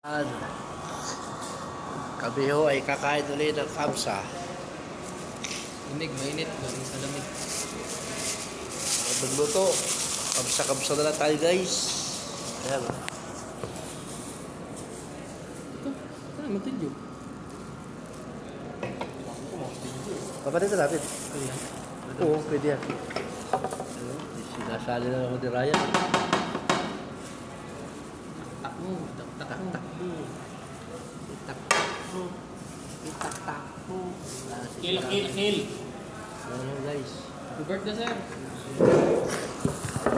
Kami ho ay kakain ulit ng kamsa. Mainit, galing sa lamig. Magluto. Kamsa-kamsa na lang tayo, guys. Ayan. Ito na, matinyo. Papanin na natin. Ayan. Oo, pwede yan. Sinasali na naman ni Ryan. Tak mo, tak mo. Itak-tak mo. Itak-tak mo. Kill. Ayan, guys. Happy birthday, sir.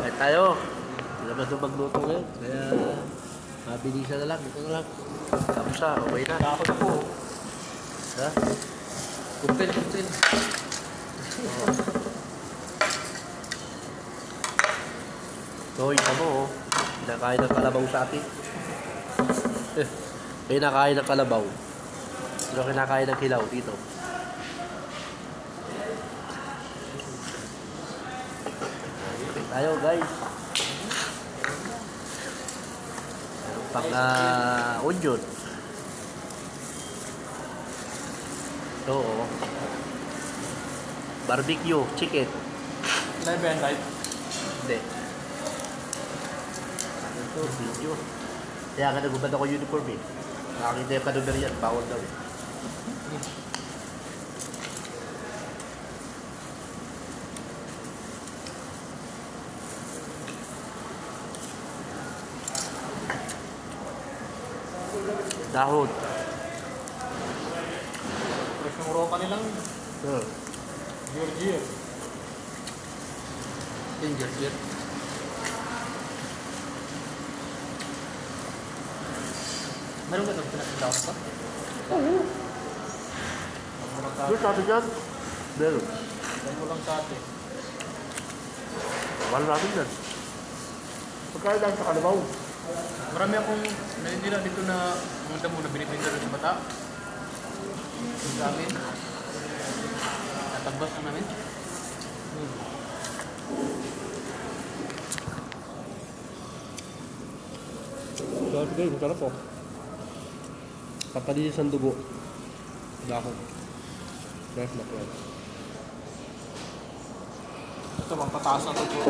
Ay tayo. Hindi naman ito magluto ngayon. Kaya mabilisan na lang. Ito na lang. Kamsa, okay na. Takot po. Ha? Kumpel. So, isa mo, oh. Kinakain ng kalabaw sa atin. Kinakain ng kalabaw. Pero kinakain ng hilaw dito. Okay tayo, guys. Meron pang onion. Ito, oh. Barbecue, chicken. Live yan, live. Hindi. Ano to? Video. Kaya ka nagubad ako uniform eh. Nakakita yung kanuber yan. Bawal daw eh. Dahon. Fresh yung ropa nilang Georgia. Yung Georgia. Meron ba itong pinakitaw pa? Oo. Doon sa atin yan. Meron. Yan mo lang sa atin. Mahal natin yan. Pagkain lang sa kalabaw. Marami akong nanindila dito na mga damo na binibenta rin sa bata. Yung sa amin. Natagbas na namin. So, sige, masarap po. Kapalinis ang dugo. Dahon. Fresh na po yan. Ito, magpataas ang tubo.